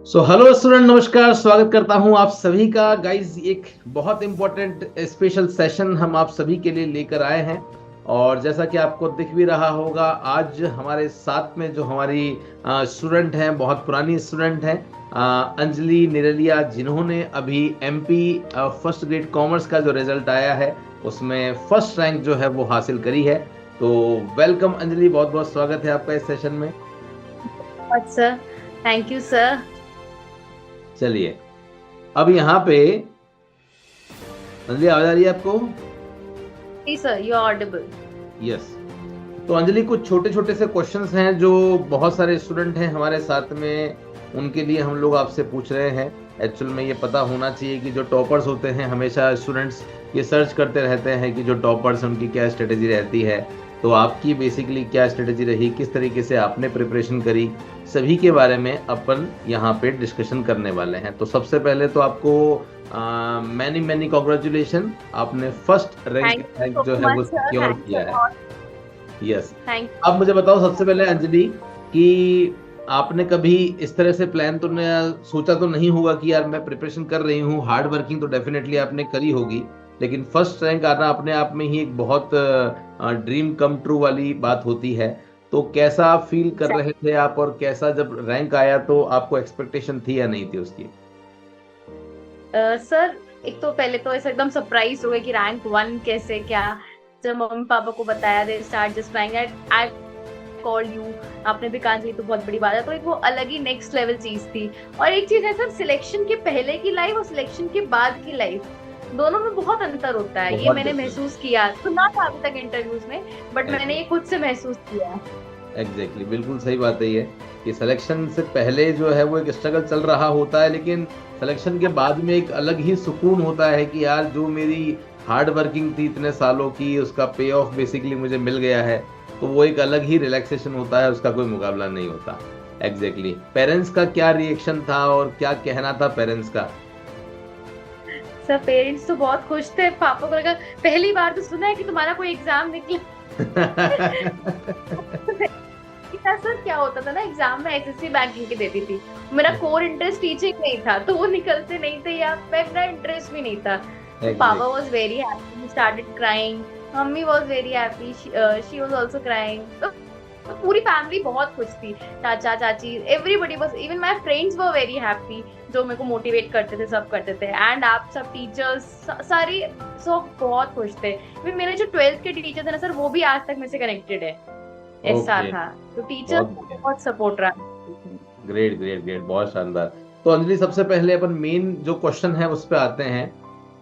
Hello student, नमस्कार। स्वागत करता हूं आप सभी का। गाइस, एक बहुत इंपॉर्टेंट स्पेशल सेशन हम आप सभी के लिए लेकर आए हैं। और जैसा कि आपको दिख भी रहा होगा, आज हमारे साथ में जो हमारी स्टूडेंट हैं, बहुत पुरानी स्टूडेंट हैं, अंजलि निरलिया, जिन्होंने अभी एमपी फर्स्ट ग्रेड कॉमर्स का जो रिजल्ट आया है उसमें फर्स्ट रैंक जो है वो हासिल करी है। तो वेलकम अंजलि, बहुत बहुत स्वागत है आपका इस सेशन में। Sir, thank you sir. चलिए, अब यहाँ पे अंजलि आवाज आ रही है आपको? जी sir, you are audible. Yes. तो अंजलि, कुछ छोटे छोटे से क्वेश्चंस हैं जो बहुत सारे स्टूडेंट हैं हमारे साथ में, उनके लिए हम लोग आपसे पूछ रहे हैं। एक्चुअल में ये पता होना चाहिए कि जो टॉपर्स होते हैं, हमेशा स्टूडेंट्स ये सर्च करते रहते हैं कि जो टॉपर्स हैं उनकी क्या स्ट्रेटेजी रहती है। तो आपकी बेसिकली क्या स्ट्रेटेजी रही, किस तरीके से आपने प्रिपरेशन करी, सभी के बारे में अपन यहाँ पे डिस्कशन करने वाले हैं। तो सबसे पहले तो आपको मैनी मैनी कॉन्ग्रेचुलेशन, आपने फर्स्ट रैंक जो है वो सिक्योर किया है। यस। थैंक अब मुझे बताओ सबसे पहले अंजलि कि आपने कभी इस तरह से प्लान तो सोचा तो नहीं होगा कि यार मैं प्रिपरेशन कर रही हूँ, हार्ड वर्किंग तो डेफिनेटली आपने करी होगी, लेकिन फर्स्ट रैंक आना अपने आप में ही एक बहुत ड्रीम कम ट्रू वाली बात होती है। तो कैसा फील कर रहे थे आप, और कैसा जब रैंक आया तो आपको एक्सपेक्टेशन थी या नहीं थी उसकी? सर, एक तो पहले तो ऐसा एकदम सरप्राइज हो गए कि रैंक 1 कैसे, क्या। जब मम्मी पापा को बताया, they start just crying, I call you, आपने भी कहा जी तो बहुत बड़ी बात है। तो एक वो अलग ही नेक्स्ट लेवल चीज थी। और एक चीज है सर, सिलेक्शन के पहले की लाइफ और सिलेक्शन के बाद की लाइफ, दोनों में बहुत अंतर होता है। ये मैंने महसूस किया, सुना था अभी तक इंटरव्यूज में, बट मैंने ये खुद से महसूस किया। एग्जैक्टली, बिल्कुल सही बात है ये कि सिलेक्शन से पहले जो है वो एक स्ट्रगल चल रहा होता है, लेकिन सिलेक्शन के बाद में एक अलग ही सुकून होता है कि यार जो मेरी हार्ड वर्किंग थी इतने सालों की, उसका पे ऑफ बेसिकली मुझे मिल गया है। तो वो एक अलग ही रिलैक्सेशन होता है, उसका कोई मुकाबला नहीं होता। एग्जैक्टली। पेरेंट्स का क्या रिएक्शन था और क्या कहना था पेरेंट्स का? सर, पेरेंट्स तो बहुत खुश थे। पापा को लगा पहली बार तो सुना है कि तुम्हारा कोई एग्जाम निकला। सर, क्या होता था ना, एग्जाम में एसएससी बैंकिंग की देती थी, मेरा कोर इंटरेस्ट टीचिंग नहीं था, तो वो निकलते नहीं थे, या मेरा इंटरेस्ट भी नहीं था। पापा was very happy, he started crying, mummy was very happy, she was also crying. तो पूरी फैमिली बहुत खुश थी, चाचा चाची, everybody was, even my friends were very happy, जो मेरे को मोटिवेट करते थे, सब करते थे। एंड आप सब टीचर्स सारी सब बहुत खुश थे। इवन मेरे जो 12th के टीचर थे ना सर, वो भी आज तक मेरे से कनेक्टेड है, ऐसा था। तो टीचर बहुत सपोर्ट रहा। ग्रेट ग्रेट ग्रेट, बहुत शानदार। तो अंजलि, सबसे पहले अपन मेन जो क्वेश्चन है उस पर आते हैं,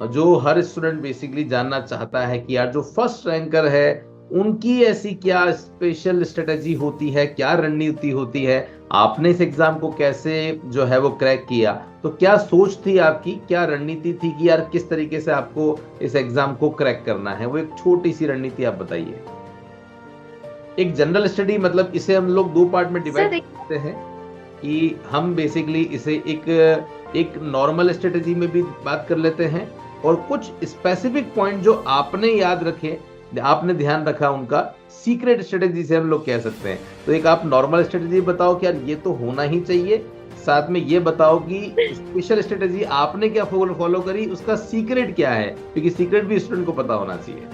जो हर स्टूडेंट बेसिकली जानना चाहता है कि यार जो फर्स्ट रैंकर है उनकी ऐसी क्या स्पेशल स्ट्रेटेजी होती है, क्या रणनीति होती है, आपने इस एग्जाम को कैसे जो है वो क्रैक किया, तो क्या सोच थी आपकी, क्या रणनीति थी कि यार किस तरीके से आपको इस एग्जाम को क्रैक करना है, वो एक छोटी सी रणनीति आप बताइए। एक जनरल स्टडी, मतलब इसे हम लोग दो पार्ट में डिवाइड करते हैं कि हम बेसिकली इसे एक नॉर्मल स्ट्रेटेजी में भी बात कर लेते हैं, और कुछ स्पेसिफिक पॉइंट जो आपने याद रखे, आपने ध्यान रखा, उनका सीक्रेट स्ट्रेटेजी से हम लोग कह सकते हैं। तो एक आप नॉर्मल स्ट्रेटेजी बताओ कि यार ये तो होना ही चाहिए, साथ में ये बताओ कि स्पेशल स्ट्रेटेजी आपने क्या फॉलो करी, उसका सीक्रेट क्या है, क्योंकि सीक्रेट भी स्टूडेंट को पता होना चाहिए।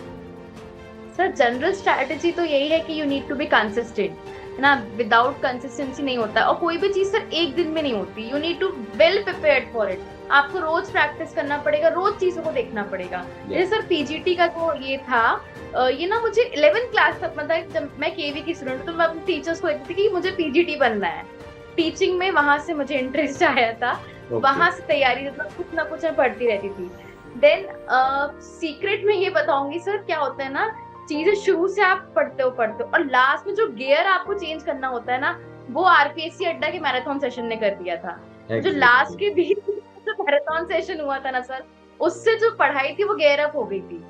सर, जनरल स्ट्रैटेजी तो यही है कि you need to be consistent, है ना। विदाउट कंसिस्टेंसी नहीं होता, और कोई भी चीज सर एक दिन में नहीं होती। You need to well prepared for it. आपको रोज प्रैक्टिस करना पड़ेगा, रोज चीजों को देखना पड़ेगा। जैसे सर पीजीटी का जो ये था, ये ना मुझे 11th क्लास तक, मतलब जब मैं केवी की स्टूडेंट, तो मैं अपने टीचर्स को कहती थी कि मुझे पीजीटी बनना है। टीचिंग में वहां से मुझे इंटरेस्ट आया था, वहां से तैयारी, मतलब कुछ ना कुछ मैं पढ़ती रहती थी। देन सीक्रेट में ये बताऊंगी सर, क्या होता है ना, चीजें शुरू से आप पढ़ते हो और लास्ट में जो गियर आपको चेंज करना होता है ना, वो आरपीएससी अड्डा के मैराथन सेशन ने कर दिया था। जो लास्ट के बीच जो मैराथन सेशन हुआ था ना सर, उससे जो पढ़ाई थी वो गियर अप हो गई थी।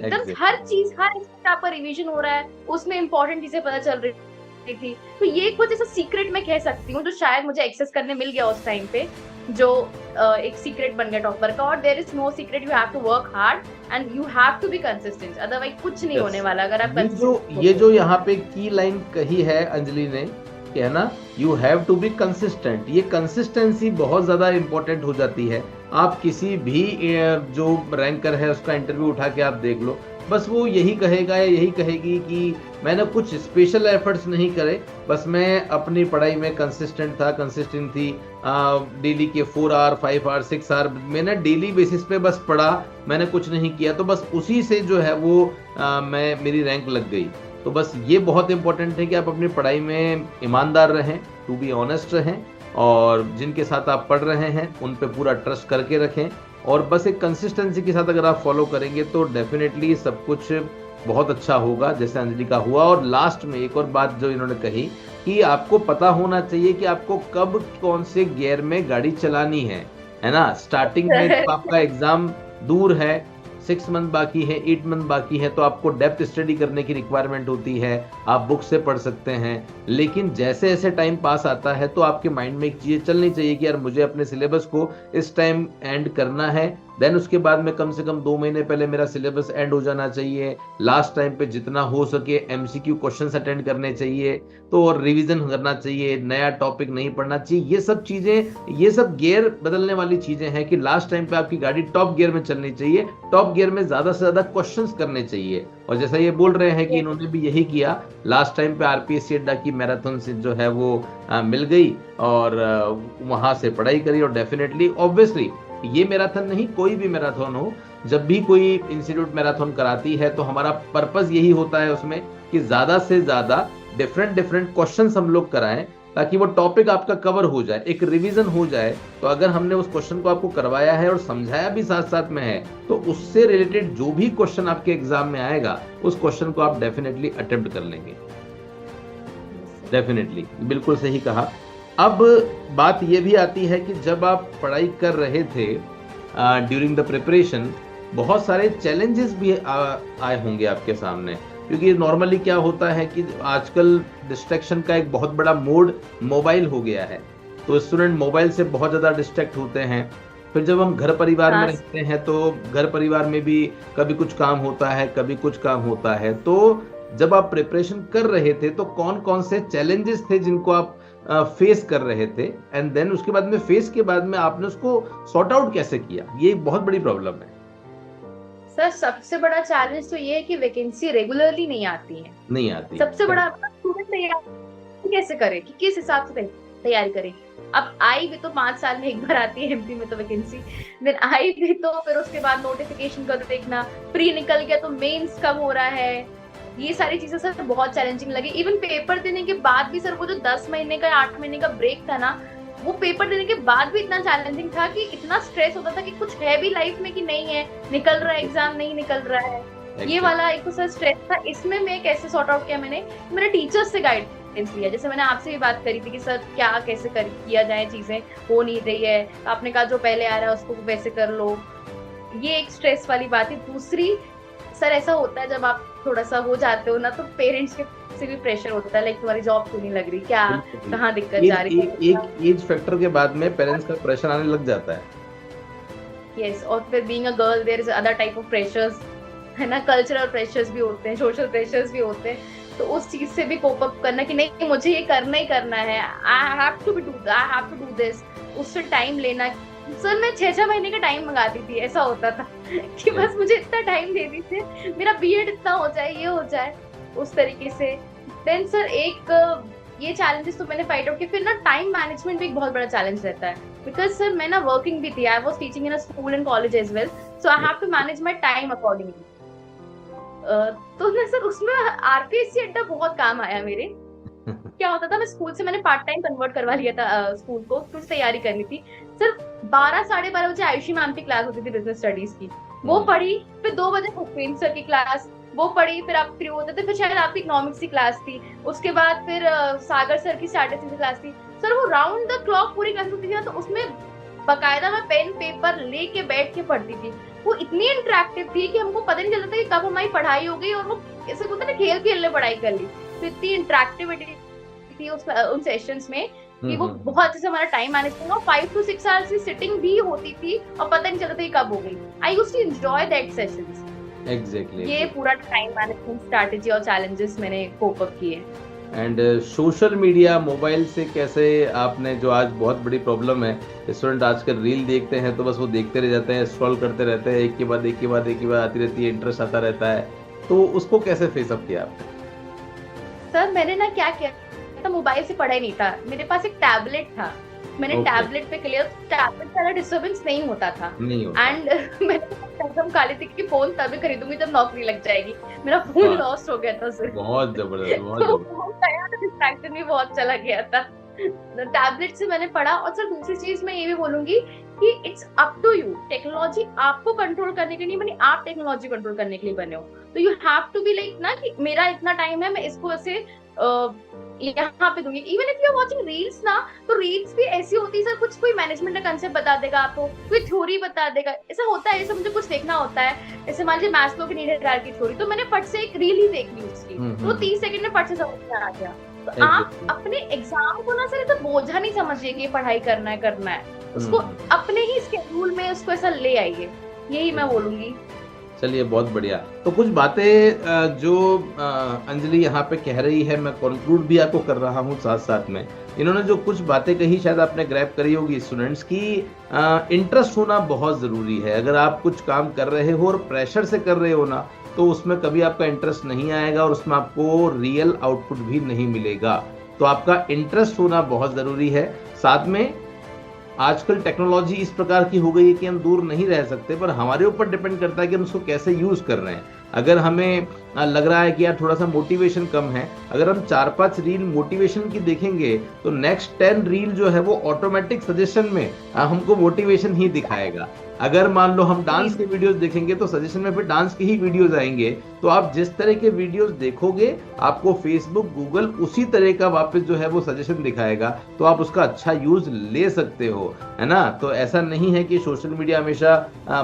एकदम हर चीज, हर इसमें आपका रिवीजन हो रहा है, उसमें इंपॉर्टेंट चीजें पता चल रही थी। तो ये कुछ ऐसा सीक्रेट मैं कह सकती हूँ, जो शायद मुझे एक्सेस करने मिल गया उस टाइम पे, जो एक सीक्रेट बन गया टॉपर का। और there is no secret, you have to work hard and you have to be consistent, otherwise कुछ नहीं होने वाला अगर आप ये जो यहाँ पे की लाइन कही है अंजलि ने कि है ना, you have to be consistent. ये कंसिस्टेंसी बहुत ज़्यादा इंपॉर्टेंट हो जाती है। आप किसी भी जो रैंकर है उसका इंटरव्यू उठा के आप देख लो, बस वो यही कहेगा या यही कहेगी कि मैंने कुछ स्पेशल एफर्ट्स नहीं करे, बस मैं अपनी पढ़ाई में कंसिस्टेंट थी। डेली के 4 आवर 5 आवर 6 आवर मैंने डेली बेसिस पे बस पढ़ा, मैंने कुछ नहीं किया, तो बस उसी से जो है वो मेरी रैंक लग गई। तो बस ये बहुत इंपॉर्टेंट है कि आप अपनी पढ़ाई में ईमानदार रहें, टू बी ऑनेस्ट रहें, और जिनके साथ आप पढ़ रहे हैं उन पे पूरा ट्रस्ट करके रखें, और बस एक कंसिस्टेंसी के साथ अगर आप फॉलो करेंगे तो डेफिनेटली सब कुछ बहुत अच्छा होगा, जैसे अंजलि का हुआ। और लास्ट में एक और बात जो इन्होंने कही कि आपको पता होना चाहिए कि आपको कब कौन से गियर में गाड़ी चलानी है ना। स्टार्टिंग में जब आपका एग्जाम दूर है, 6 मंथ बाकी है, 8 मंथ बाकी है, तो आपको डेप्थ स्टडी करने की रिक्वायरमेंट होती है, आप बुक से पढ़ सकते हैं। लेकिन जैसे जैसे टाइम पास आता है तो आपके माइंड में एक चीज़ चलनी चाहिए कि यार मुझे अपने सिलेबस को इस टाइम एंड करना है, देन उसके बाद में कम से कम 2 महीने पहले मेरा सिलेबस एंड हो जाना चाहिए। लास्ट टाइम पे जितना हो सके एमसीक्यू क्वेश्चंस अटेंड करने चाहिए, तो और रिवीजन करना चाहिए, नया टॉपिक नहीं पढ़ना चाहिए। ये सब चीज़ें, ये सब गियर बदलने वाली चीज़ें हैं कि लास्ट टाइम पे आपकी गाड़ी टॉप गियर में चलनी चाहिए, टॉप गियर में ज़्यादा से ज़्यादा क्वेश्चंस करने चाहिए। और जैसा ये बोल रहे हैं कि इन्होंने भी यही किया, लास्ट टाइम पे आरपीएससी अड्डा की मैराथन से जो है वो मिल गई, और वहाँ से पढ़ाई करी। और डेफिनेटली ऑब्वियसली ये मैराथन नहीं, कोई भी मैराथन हो, जब भी कोई इंस्टीट्यूट मैराथन कराती है तो हमारा पर्पस यही होता है उसमें कि ज़्यादा से ज़्यादा डिफरेंट क्वेश्चंस हम लोग कराएं, ताकि वो टॉपिक आपका कवर हो जाए, एक रिवीजन हो जाए। तो अगर हमने उस क्वेश्चन को आपको करवाया है और समझाया भी साथ साथ में है, तो उससे रिलेटेड जो भी क्वेश्चन आपके एग्जाम में आएगा उस क्वेश्चन को आप डेफिनेटली अटेम्प्ट कर लेंगे। डेफिनेटली, बिल्कुल सही कहा। अब बात ये भी आती है कि जब आप पढ़ाई कर रहे थे ड्यूरिंग द प्रिपरेशन, बहुत सारे चैलेंजेस भी आए होंगे आपके सामने, क्योंकि नॉर्मली क्या होता है कि आजकल डिस्ट्रैक्शन का एक बहुत बड़ा मोड मोबाइल हो गया है, तो स्टूडेंट मोबाइल से बहुत ज़्यादा डिस्ट्रैक्ट होते हैं। फिर जब हम घर परिवार में रहते हैं तो घर परिवार में भी कभी कुछ काम होता है, कभी कुछ काम होता है। तो जब आप प्रिपरेशन कर रहे थे तो कौन कौन से चैलेंजेस थे जिनको आप फेस कर रहे थे, एंड देन उसके बाद में फेस के बाद में आपने उसको सॉर्ट आउट कैसे किया? ये एक बहुत बड़ी प्रॉब्लम है सर। सबसे बड़ा चैलेंज तो ये है कि वैकेंसी रेगुलरली नहीं आती है। सबसे बड़ा स्टूडेंट तैयारी कैसे करे, कि किस हिसाब से तैयारी करे। अब आई भी तो 5 साल में एक बार आती है एमपी में तो वैकेंसी, देन आई भी तो फिर उसके बाद नोटिफिकेशन का देखना, प्री निकल गया तो मेंस कब हो रहा है, ये सारी चीजें सर बहुत चैलेंजिंग लगी। इवन पेपर देने के बाद भी सर वो जो 10 महीने का 8 महीने का ब्रेक था ना, वो पेपर देने के बाद भी इतना चैलेंजिंग था कि इतना स्ट्रेस होता था कि कुछ है भी लाइफ में कि नहीं है, निकल रहा है एग्जाम, नहीं निकल रहा है। ये वाला एक तो सर स्ट्रेस था। इसमें मैं कैसे सॉर्ट आउट किया, मैंने टीचर्स से गाइडेंस लिया। जैसे मैंने आपसे भी बात करी थी कि सर क्या कैसे किया जाए, चीजें हो नहीं रही है, आपने कहा जो पहले आ रहा है उसको वैसे कर लो, ये एक स्ट्रेस वाली बात है। दूसरी सर ऐसा होता है जब आप थोड़ा सा हो जाते हो ना, तो पेरेंट्स के से भी प्रेशर होता है, लाइक तुम्हारी जॉब क्यों नहीं लग रही, क्या कहाँ दिक्कत जा रही है। एक एज फैक्टर के बाद में पेरेंट्स का प्रेशर आने लग जाता है। यस, और फिर being a girl there is other type of pressures, है ना, कल्चरल प्रेशर्स भी होते हैं, सोशल प्रेशर्स भी होते हैं। तो उस चीज से भी कोप अप करना कि नहीं मुझे ये करना ही करना है, I have to do this, उससे टाइम लेना। सर मैं 6 महीने का टाइम मंगाती थी, ऐसा होता था कि बस मुझे इतना टाइम दे दीजिए, मेरा बीएड इतना हो जाए, ये हो जाए, उस तरीके से। देन सर एक ये चैलेंजेस तो मैंने फाइट आउट किया। फिर ना टाइम मैनेजमेंट भी एक बहुत बड़ा चैलेंज रहता है, बिकॉज सर मैं ना वर्किंग भी थी, I was teaching in a school and college as well, so I have to manage my time accordingly. तो ना सर उसमें आरपीएससी अड्डा बहुत काम आया मेरे। क्या होता था, मैं स्कूल से मैंने पार्ट टाइम कन्वर्ट करवा लिया था स्कूल को, कुछ तैयारी करनी थी। सर 12 साढ़े 12 बजे आयुषी मैम की क्लास होती थी बिजनेस स्टडीज की, वो पढ़ी, फिर 2 बजे भूपेंद्र सर की क्लास, वो पढ़ी, फिर आप फ्री होते थे, फिर शायद आपकी इकोनॉमिक्स की क्लास थी, उसके बाद फिर सागर सर की स्ट्रैटेजी की क्लास थी। सर वो राउंड द क्लॉक पूरी क्लास होती थी, तो उसमें बकायदा मैं पेन पेपर लेके बैठ के पढ़ती थी। वो इतनी इंटरेक्टिव थी कि हमको पता नहीं चलता था कि कब हमारी पढ़ाई हो गई और वो ऐसे बोलते ना खेल खेलने पढ़ाई कर ली। तो इतनी इंटरेक्टिविटी थी उन सेशंस में कि वो बहुत अच्छे से हमारा टाइम मैनेजमेंट, और 5 to 6 आवर्स की सिटिंग भी होती थी और पता नहीं चलता था कि कब हो गई। I used to enjoy that sessions. Exactly, ये पूरा टाइम मैनेजमेंट स्ट्रैटेजी और चैलेंजेस मैंने कोप अप किए। एंड सोशल मीडिया मोबाइल से कैसे आपने, जो आज बहुत बड़ी प्रॉब्लम है, स्टूडेंट आजकल रील देखते हैं तो बस वो देखते रह जाते हैं, स्क्रॉल करते रहते हैं, एक के बाद एक के बाद एक के बाद आती रहती है, इंटरेस्ट आता रहता है, तो उसको कैसे फेस अप किया आपने? सर मैंने ना क्या किया था, मोबाइल से पढ़ा ही नहीं था, मेरे पास एक टैबलेट था, मैंने टैबलेट पे क्लियर, टैबलेट से डिस्टर्बेंस नहीं होता था एंड मैंने कसम खा ली थी कि फोन तभी खरीदूंगी जब नौकरी लग जाएगी, मेरा फोन लॉस्ट हो गया था सर। बहुत जबरदस्त, बहुत डिस्ट्रैक्शन भी बहुत चला गया था, टैबलेट से मैंने पढ़ा। और सर दूसरी चीज मैं ये भी बोलूंगी कि it's up to you, technology आपको कंट्रोल करने के लिए नहीं बनी, आप टेक्नोलॉजी कंट्रोल करने के लिए बने हो, तो you have to be like ना कि मेरा इतना टाइम है, मैं इसको ऐसे यहाँ पे दूंगी। Even if you are watching reels ना, तो रील्स भी ऐसी होती है सर, कुछ कोई मैनेजमेंट का कंसेप्ट बता देगा आपको, कोई थ्योरी बता देगा, ऐसा होता है, ऐसा मुझे कुछ देखना होता है, जैसे मान लीजिए मैस्लो की नीड हायरार्की थ्योरी, तो मैंने फट से एक रील ही देख ली उसकी, तो 30 सेकंड में फट से समझ में आ गया। तो आप अपने एग्जाम को ना सर तो बोझा नहीं समझिए कि पढ़ाई करना है, उसको अपने ही स्केड्यूल में उसको ऐसा ले आइए, यही मैं बोलूंगी। चलिए बहुत बढ़िया। तो कुछ बातें जो अंजलि यहाँ पे कह रही है, मैं कंक्लूड भी आपको कर रहा हूँ साथ साथ में। इन्होंने जो कुछ बातें कही शायद आपने ग्रैब करी होगी स्टूडेंट्स की, इंटरेस्ट होना बहुत ज़रूरी है। अगर आप कुछ काम कर रहे हो और प्रेशर से कर रहे हो ना, तो उसमें कभी आपका इंटरेस्ट नहीं आएगा और उसमें आपको रियल आउटपुट भी नहीं मिलेगा। तो आपका इंटरेस्ट होना बहुत ज़रूरी है। साथ में आजकल टेक्नोलॉजी इस प्रकार की हो गई है कि हम दूर नहीं रह सकते, पर हमारे ऊपर डिपेंड करता है कि हम उसको कैसे यूज कर रहे हैं। अगर हमें लग रहा है कि यार थोड़ा सा मोटिवेशन कम है, अगर हम 4-5 रील मोटिवेशन की देखेंगे तो नेक्स्ट 10 रील जो है वो ऑटोमेटिक सजेशन में हमको मोटिवेशन ही दिखाएगा। अगर मान लो हम डांस के वीडियोस देखेंगे तो सजेशन में फिर डांस के ही वीडियोस आएंगे। तो आप जिस तरह के वीडियोस देखोगे, आपको फेसबुक, गूगल उसी तरह का वापस जो है वो सजेशन दिखाएगा, तो आप उसका अच्छा यूज ले सकते हो, है ना। तो ऐसा नहीं है कि सोशल मीडिया हमेशा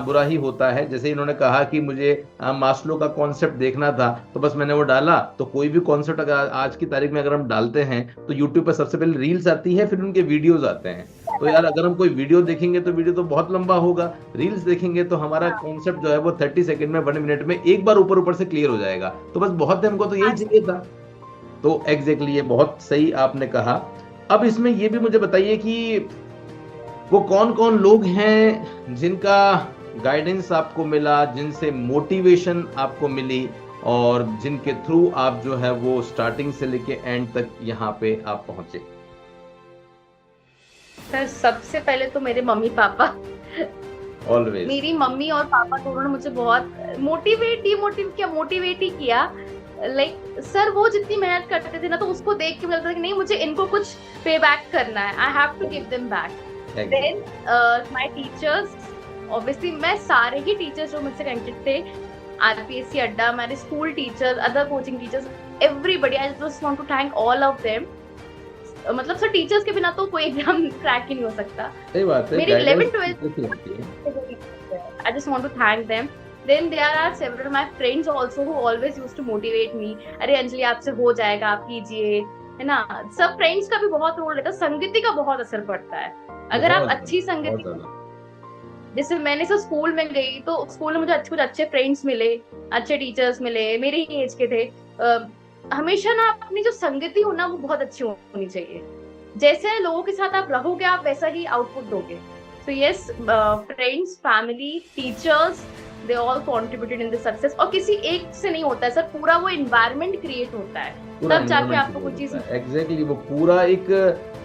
बुरा ही होता है। जैसे इन्होंने कहा कि मुझे मास्लो का कॉन्सेप्ट देखना था, तो बस मैंने वो डाला। तो कोई भी कॉन्सेप्ट अगर आज की तारीख में अगर हम डालते हैं तो यूट्यूब पर सबसे पहले रील्स आती है, फिर उनके वीडियोज आते हैं। तो यार अगर हम कोई वीडियो देखेंगे तो वीडियो तो बहुत लंबा होगा, रील्स देखेंगे तो हमारा कॉन्सेप्ट जो है वो 30 सेकंड में, 1 मिनट में एक बार ऊपर से क्लियर हो जाएगा। तो बस बहुत है, हमको तो यही चाहिए था। तो एग्जैक्टली ये बहुत सही आपने कहा। अब इसमें ये भी मुझे बताइए कि वो कौन कौन लोग हैं जिनका गाइडेंस आपको मिला, जिनसे मोटिवेशन आपको मिली और जिनके थ्रू आप जो है वो स्टार्टिंग से लेके एंड तक यहाँ पे आप पहुंचे? सर सबसे पहले तो मेरे मम्मी पापा, ऑलवेज मेरी मम्मी और पापा दोनों ने मुझे बहुत मोटिवेट ही किया। लाइक सर वो जितनी मेहनत करते थे ना, तो उसको देख के मुझे लगता था कि नहीं, मुझे इनको कुछ पे बैक करना है, I have to give them back. Then my teachers, obviously मैं सारे ही टीचर्स जो मुझसे कनेक्टेड थे, आरपीएससी अड्डा, मेरे school teachers, other coaching teachers, everybody, I just want to thank all of them. मतलब सर टीचर्स के बिना तो कोई एग्जाम क्रैक ही नहीं हो सकता। सही बात है। मेरी 11th 12th, I just want to thank them. Then there are several my friends also who always used to motivate me. अरे अंजलि आपसे हो जाएगा, आप कीजिए, है ना। सब फ्रेंड्स का भी बहुत रोल रहता है, संगति का बहुत असर पड़ता है। अगर आप अच्छी संगति, जैसे मैंने सब स्कूल में गई तो स्कूल में मुझे कुछ अच्छे फ्रेंड्स मिले, अच्छे टीचर्स मिले, मेरे ही एज के थे। हमेशा ना अपनी जो संगति हो ना वो बहुत अच्छी होनी चाहिए। जैसे लोगों के साथ आप रहोगे, आप वैसा ही आउटपुट दोगे। So yes, friends, family, teachers, they all contributed in the success. और किसी एक से नहीं होता है सर, पूरा वो एनवायरनमेंट क्रिएट होता है, तब जाके आपको कुछ चीज। एग्जैक्टली, वो पूरा एक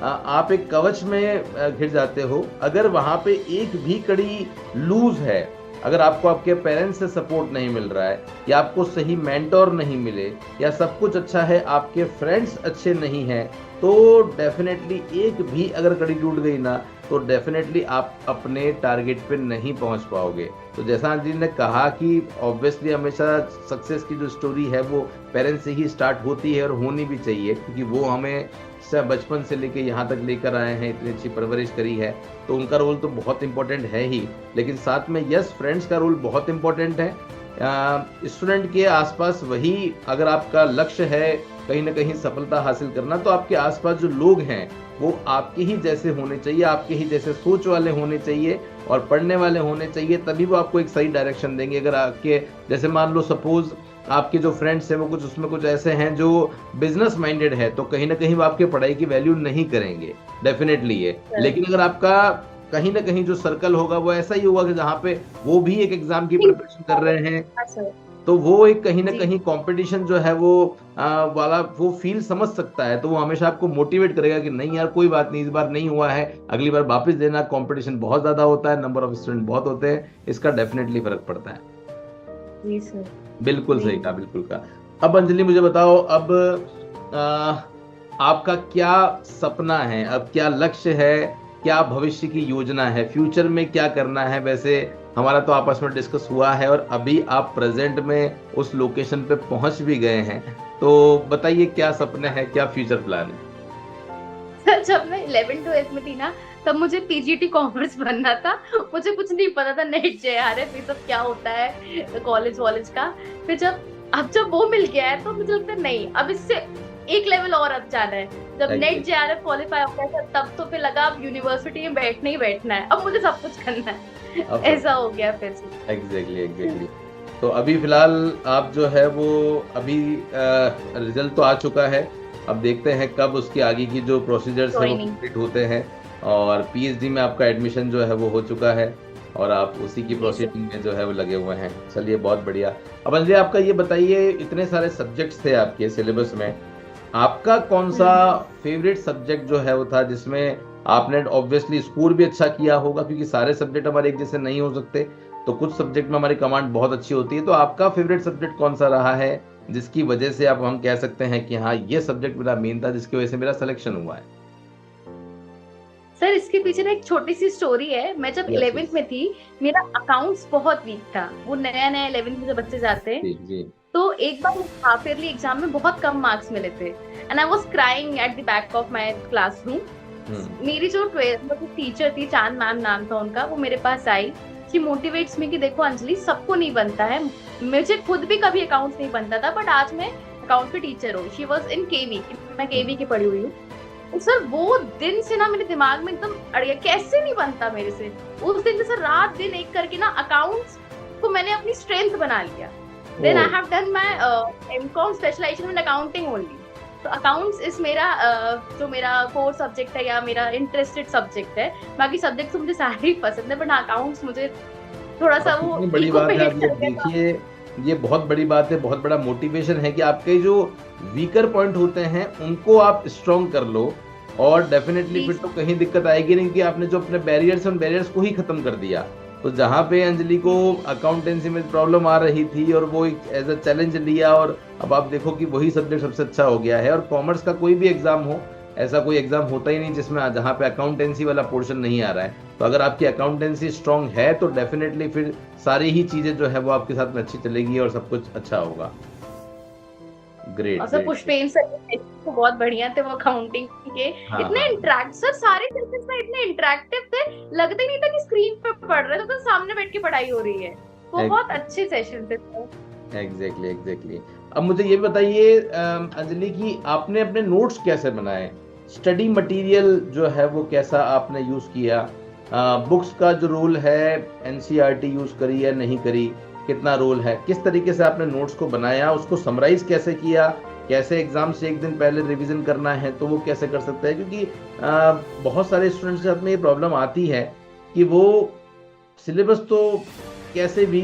आप एक कवच में घिर जाते हो। अगर वहां पे एक भी कड़ी लूज है, अगर आपको आपके पेरेंट्स से सपोर्ट नहीं मिल रहा है, या आपको सही मेंटोर नहीं मिले, या सब कुछ अच्छा है आपके फ्रेंड्स अच्छे नहीं हैं, तो डेफिनेटली एक भी अगर कड़ी टूट गई ना, तो डेफिनेटली आप अपने टारगेट पे नहीं पहुंच पाओगे। तो जैसा जी ने कहा कि ऑब्वियसली हमेशा सक्सेस की जो स्टोरी है वो पेरेंट्स से ही स्टार्ट होती है और होनी भी चाहिए, क्योंकि वो हमें बचपन से लेके यहाँ तक लेकर आए हैं, इतनी अच्छी परवरिश करी है, तो उनका रोल तो बहुत इंपॉर्टेंट है ही। लेकिन साथ में यस, फ्रेंड्स का रोल बहुत इंपॉर्टेंट है। स्टूडेंट के आसपास वही, अगर आपका लक्ष्य है कहीं ना कहीं सफलता हासिल करना, तो आपके आसपास जो लोग हैं वो आपके ही जैसे होने चाहिए, आपके ही जैसे सोच वाले होने चाहिए और पढ़ने वाले होने चाहिए, तभी वो आपको एक सही डायरेक्शन देंगे। अगर आपके जैसे मान लो सपोज आपके जो फ्रेंड्स हैं वो कुछ उसमें कुछ ऐसे हैं जो बिजनेस माइंडेड है, तो कहीं ना कहीं वो आपके पढ़ाई की वैल्यू नहीं करेंगे, डेफिनेटली है। लेकिन अगर आपका कहीं ना कहीं जो सर्कल होगा वो ऐसा ही होगा कि जहाँ पे वो भी एक एग्जाम की प्रिपरेशन कर रहे हैं, तो वो एक कहीं ना कहीं कंपटीशन जो है वो वाला वो फील समझ सकता है, तो वो हमेशा आपको मोटिवेट करेगा कि नहीं यार कोई बात नहीं, इस बार नहीं हुआ है, अगली बार वापस देना, कंपटीशन बहुत ज्यादा होता है, नंबर ऑफ स्टूडेंट बहुत होते हैं, इसका डेफिनेटली फर्क पड़ता है। जी सर। बिल्कुल सही कहा, बिल्कुल कहा। अब अंजलि मुझे बताओ, अब आपका क्या सपना है, अब क्या लक्ष्य है, क्या भविष्य की योजना है, फ्यूचर में क्या करना है? वैसे हमारा तो आपस में डिस्कस हुआ है और अभी आप प्रेजेंट में उस लोकेशन पे पहुंच भी गए हैं, तो बताइए क्या सपने हैं, क्या फ्यूचर प्लान है? सर जब मैं 11th-12th में थी ना, तब मुझे पीजीटी कॉमर्स बनना था। मुझे कुछ नहीं पता था नेट जेआरएफ ये सब क्या होता है, कॉलेज वॉलेज का। फिर जब वो मिल गया है तो मुझे लगता है नहीं, अब इससे एक लेवल और अब जाना है। जब नेट जेआरएफ क्वालिफाई हो गया था तब तो फिर लगा अब यूनिवर्सिटी में बैठना ही बैठना है, अब मुझे सब कुछ करना है। ऐसा हो गया फिर से। एग्जैक्टली। तो अभी फिलहाल आप जो है वो अभी रिजल्ट तो आ चुका है, अब देखते हैं कब उसके आगे की जो प्रोसीजर्स है वो कंप्लीट होते हैं, और पीएचडी में आपका एडमिशन जो है वो हो चुका है और आप उसी की प्रोसीडिंग में जो है वो लगे हुए हैं। चलिए बहुत बढ़िया। अब अंजलि आपका ये बताइए, इतने सारे सब्जेक्ट्स थे आपके सिलेबस में, आपका कौन सा फेवरेट सब्जेक्ट जो है वो था जिसमें आपने ऑब्वियसली स्कोर भी अच्छा किया होगा, क्योंकि सारे सब्जेक्ट हमारे एक जैसे नहीं हो सकते, तो कुछ सब्जेक्ट में हमारी कमांड बहुत अच्छी होती है, तो आपका फेवरेट सब्जेक्ट कौन सा रहा है जिसकी वजह से आप हम कह सकते हैं कि हाँ ये सब्जेक्ट मेरा मेन था जिसकी वजह से मेरा सिलेक्शन हुआ है? सर इसके पीछे ना एक छोटी सी स्टोरी है। मैं जब 11th में थी, मेरा अकाउंट्स बहुत वीक था। वो नया नया 11th में जब बच्चे जाते हैं, तो एक बार हाफ ईयरली एग्जाम में बहुत कम मार्क्स मिले थे and I was crying at the back of my classroom. मेरी जो 12th टीचर थी, चांद मैम नाम था उनका, वो मेरे पास आई। शी मोटिवेट्स मी कि देखो अंजलि, सबको नहीं बनता है, मुझे खुद भी कभी अकाउंट्स नहीं बनता था, बट आज मैं अकाउंट्स की टीचर हूँ। शी वाज इन केवी, मैं केवी की पढ़ी हुई हूँ। सर वो दिन से ना मेरे दिमाग में एकदम अड़ गया, कैसे नहीं बनता मेरे से। उस दिन से रात दिन एक करके ना अकाउंट्स को मैंने अपनी स्ट्रेंथ बना लिया। Then I have done my MCom specialization in accounting only. तो अकाउंट्स इस मेरा जो मेरा कोर सब्जेक्ट है या मेरा इंटरेस्टेड सब्जेक्ट है। बाकी सब्जेक्ट तो मुझे सारे ही पसंद है, बट अकाउंट्स मुझे थोड़ा सा वो बड़ी बात है। आप देखिए, ये बहुत बड़ी बात है, बहुत बड़ा मोटिवेशन है कि आपके जो वीकर पॉइंट होते हैं उनको आप स्ट्रॉन्ग कर लो, और डेफिनेटली फिर तो कहीं दिक्कत आएगी नहीं, कि आपने जो अपने बैरियर्स उन बैरियर्स को ही खत्म कर दिया। तो जहाँ पे अंजलि को अकाउंटेंसी में प्रॉब्लम आ रही थी और वो एक एज अ चैलेंज लिया, और अब आप देखो कि वही सब्जेक्ट सबसे अच्छा हो गया है। और कॉमर्स का कोई भी एग्जाम हो, ऐसा कोई एग्जाम होता ही नहीं जिसमें जहाँ पे अकाउंटेंसी वाला पोर्शन नहीं आ रहा है। तो अगर आपकी अकाउंटेंसी स्ट्रांग है तो डेफिनेटली फिर सारी ही चीजें जो है वो आपके साथ में अच्छी चलेगी और सब कुछ अच्छा होगा। ग्रेट। और सर पुष्पेन सर तो बहुत बढ़िया थे, वो अकाउंटिंग के इतने इंटरैक्ट, सर सारे सेशंस में इतने इंटरैक्टिव थे, लगता ही नहीं था कि स्क्रीन पे पढ़ रहे थे, तो सामने बैठ के पढ़ाई हो रही है। बहुत अच्छे सेशन थे। एग्जैक्टली। अब मुझे ये बताइए अंजलि की आपने अपने नोट्स कैसे बनाए, स्टडी मटेरियल जो है वो कैसा आपने यूज किया, बुक्स का जो रोल है एनसीईआरटी यूज करी या नहीं करी, कितना रोल है, किस तरीके से आपने नोट्स को बनाया, उसको समराइज कैसे किया, कैसे एग्जाम से एक दिन पहले रिवीजन करना है तो वो कैसे कर सकते हैं? क्योंकि बहुत सारे स्टूडेंट्स के साथ में ये प्रॉब्लम आती है कि वो सिलेबस तो कैसे भी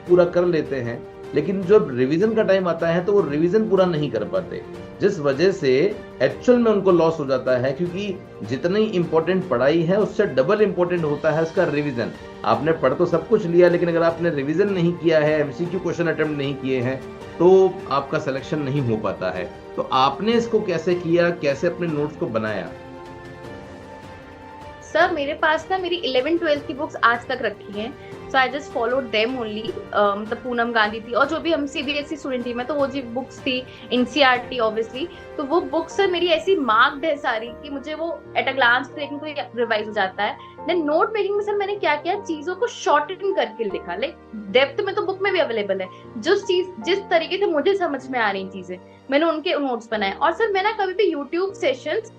पूरा कर लेते हैं, लेकिन जब रिवीजन का टाइम आता है तो वो रिवीजन पूरा नहीं कर पाते, जिस वजह से एक्चुअल में उनको लॉस हो जाता है। क्योंकि जितनी इंपॉर्टेंट पढ़ाई है उससे डबल इंपॉर्टेंट होता है उसका रिवीजन। आपने पढ़ तो सब कुछ लिया, लेकिन अगर आपने रिवीजन नहीं किया है, एमसीक्यू क्वेश्चन अटेम्प्ट नहीं किए हैं, तो आपका सिलेक्शन नहीं हो पाता है। तो आपने इसको कैसे किया, कैसे अपने नोट्स को बनाया? सर मेरे पास ना मेरी 11th-12th की बुक्स आज तक रखी हैं, so I just followed them only. मतलब पूनम गांधी थी, और जो भी हम सीबीएसई स्टूडेंट थी मैं, तो वो जो बुक्स थी एनसीईआरटी ऑब्वियसली, तो वो बुक्स मेरी ऐसी मार्क्ड है सारी कि मुझे वो एट अ ग्लांस देखने को रिवाइज हो जाता है। देन नोट मेकिंग में सर मैंने क्या किया, चीजों को शॉर्टन करके लिखा। लाइक डेप्थ में तो बुक में भी अवेलेबल है, जिस तरीके से मुझे समझ में आ रही चीजें मैंने उनके नोट्स बनाए। और सर मैं ना कभी भी यूट्यूब सेशंस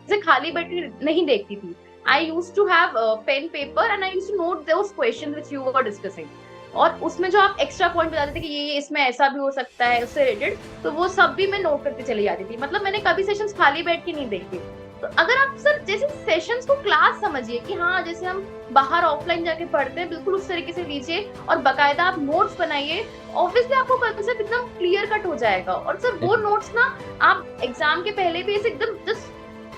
से खाली बैठ नहीं देखती थी। I used to have pen paper and I used to note those questions which you were discussing. और उसमें जो आप एक्स्ट्रा पॉइंट बताते थे कि ये इसमें ऐसा भी हो सकता है उससे रिलेटेड, तो वो सब भी मैं नोट करके चली जाती थी। मतलब मैंने कभी सेशंस खाली बैठ के नहीं देखे। तो अगर आप सर जैसे सेशंस को क्लास समझिए कि हाँ जैसे हम बाहर ऑफलाइन जाके पढ़ते हैं, बिल्कुल उस तरीके से लीजिए और बकायदा आप नोट्स बनाइए, ऑब्वियसली आपको कंसेप्ट एकदम क्लियर कट हो जाएगा। और सर वो नोट्स ना आप एग्जाम के पहले भी ऐसे एकदम जस्ट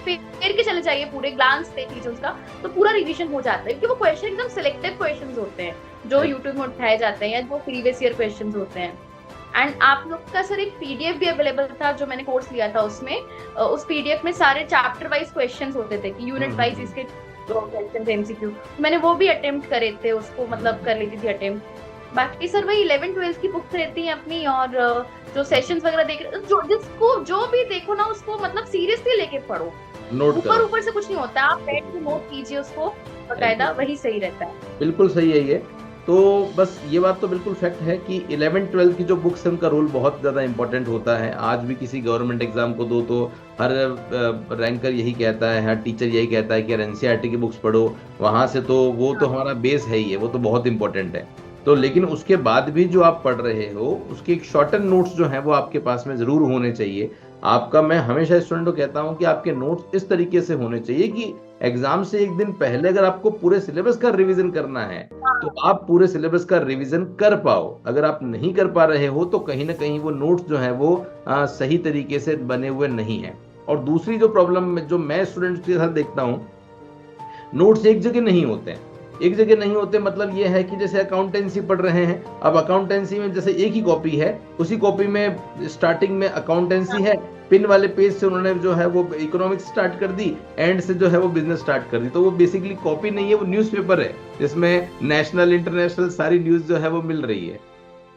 फेर के चले जाइए, पूरे ग्लांस देख लीजिए उसका, तो पूरा रिवीजन हो जाता है, क्योंकि वो क्वेश्चन एकदम सिलेक्टिव क्वेश्चंस होते हैं जो यूट्यूब में उठाए जाते हैं या जो प्रीवियस ईयर क्वेश्चंस होते हैं। एंड आप लोग का सर एक पीडीएफ भी अवेलेबल था जो मैंने कोर्स लिया था उसमें, उस पीडीएफ में सारे चैप्टर वाइज क्वेश्चंस होते थे कि यूनिट वाइज इसके क्वेश्चंस एमसीक्यू, मैंने वो भी अटेम्प्ट करे थे, उसको मतलब कर लेती थी अटेम्प्ट। बाकी सर वही 11-12 की बुक्स रहती हैं अपनी, और जो सेशंस वगैरह देख रहे जो जिसको जो भी देखो ना उसको मतलब सीरियसली लेके पढ़ो, ऊपर से कुछ नहीं होता, आप बैठ के नोट कीजिए उसको बकायदा, वही सही रहता है। बिल्कुल सही है ये तो। बस ये बात तो बिल्कुल फैक्ट है कि 11-12 की जो बुक्स है उनका रोल बहुत ज़्यादा इंपॉर्टेंट होता है। आज भी किसी गवर्नमेंट एग्जाम को दो तो हर रैंकर यही कहता है, हर टीचर यही कहता है कि एनसीईआरटी की बुक्स पढ़ो, वहाँ से तो वो तो हमारा बेस है ही है, वो तो बहुत इंपॉर्टेंट है। तो लेकिन उसके बाद भी जो आप पढ़ रहे हो उसके एक शॉर्टन नोट्स जो हैं वो आपके पास में ज़रूर होने चाहिए। आपका, मैं हमेशा स्टूडेंट को कहता हूं कि आपके नोट्स इस तरीके से होने चाहिए कि एग्जाम से एक दिन पहले अगर आपको पूरे सिलेबस का रिवीजन करना है तो आप पूरे सिलेबस का रिवीजन कर पाओ। अगर आप नहीं कर पा रहे हो तो कहीं ना कहीं वो नोट्स जो है वो सही तरीके से बने हुए नहीं है। और दूसरी जो प्रॉब्लम जो मैं स्टूडेंट्स के साथ देखता हूँ, नोट्स एक जगह नहीं होते हैं। एक जगह नहीं होते मतलब ये है कि जैसे अकाउंटेंसी पढ़ रहे हैं, अब अकाउंटेंसी में जैसे एक ही कॉपी है, उसी कॉपी में स्टार्टिंग में अकाउंटेंसी है, पिन वाले पेज से उन्होंने जो है वो इकोनॉमिक्स स्टार्ट कर दी, एंड से जो है वो बिजनेस स्टार्ट कर दी। तो वो बेसिकली कॉपी नहीं है, वो न्यूज़पेपर है जिसमें नेशनल इंटरनेशनल सारी न्यूज़ जो है वो मिल रही है।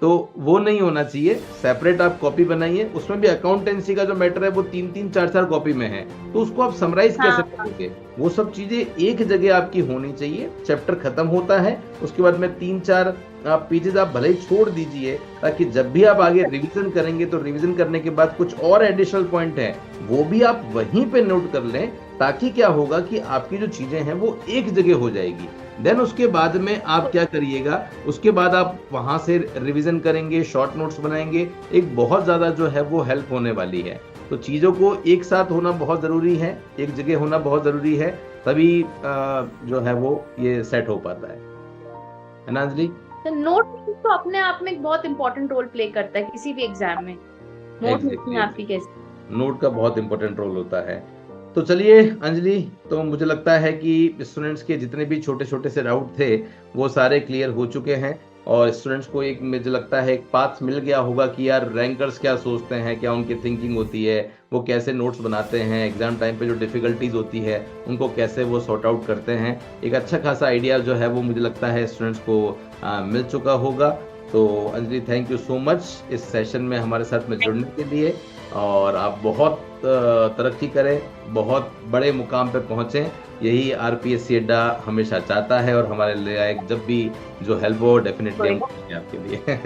तो वो नहीं होना चाहिए, सेपरेट आप कॉपी बनाइए। उसमें भी अकाउंटेंसी का जो मैटर है वो 3-3, 4-4 कॉपी में है, तो उसको आप समराइज कैसे करोगे? वो सब चीजें एक जगह आपकी होनी चाहिए। चैप्टर खत्म होता है उसके बाद में 3-4 पेजेस आप भले ही छोड़ दीजिए, ताकि जब भी आप आगे रिवीजन करेंगे तो रिवीजन करने के बाद कुछ और एडिशनल पॉइंट है वो भी आप वहीं पे नोट कर लें, ताकि क्या होगा कि आपकी जो चीजें हैं वो एक जगह हो जाएगी। देन उसके बाद में आप क्या करिएगा, उसके बाद आप वहां से रिवीजन करेंगे, शॉर्ट नोट्स बनाएंगे, एक बहुत ज्यादा जो है वो हेल्प होने वाली है। तो चीजों को एक साथ होना बहुत जरूरी है, एक जगह होना बहुत जरूरी है, तभी जो है वो ये सेट हो पाता है ना अंजलि? नोट तो अपने आप में एक बहुत इंपॉर्टेंट रोल प्ले करता है किसी भी एग्जाम में। नोट लिखनी आपकी कैसे, नोट का बहुत इंपॉर्टेंट रोल होता है। तो चलिए अंजलि, तो मुझे लगता है कि स्टूडेंट्स के जितने भी छोटे छोटे से डाउट थे वो सारे क्लियर हो चुके हैं, और स्टूडेंट्स को एक, मुझे लगता है, एक पाथ मिल गया होगा कि यार रैंकर्स क्या सोचते हैं, क्या उनकी थिंकिंग होती है, वो कैसे नोट्स बनाते हैं, एग्जाम टाइम पे जो डिफिकल्टीज होती है उनको कैसे वो सॉर्ट आउट करते हैं। एक अच्छा खासा आइडिया जो है वो मुझे लगता है स्टूडेंट्स को मिल चुका होगा। तो Anjali, thank you so much इस सेशन में हमारे साथ में जुड़ने के लिए, और आप बहुत तरक्की करें, बहुत बड़े मुकाम पे पहुँचें, यही आरपीएससी अड्डा हमेशा चाहता है, और हमारे लिए जब भी जो हेल्प हो डेफिनेटली हम आपके लिए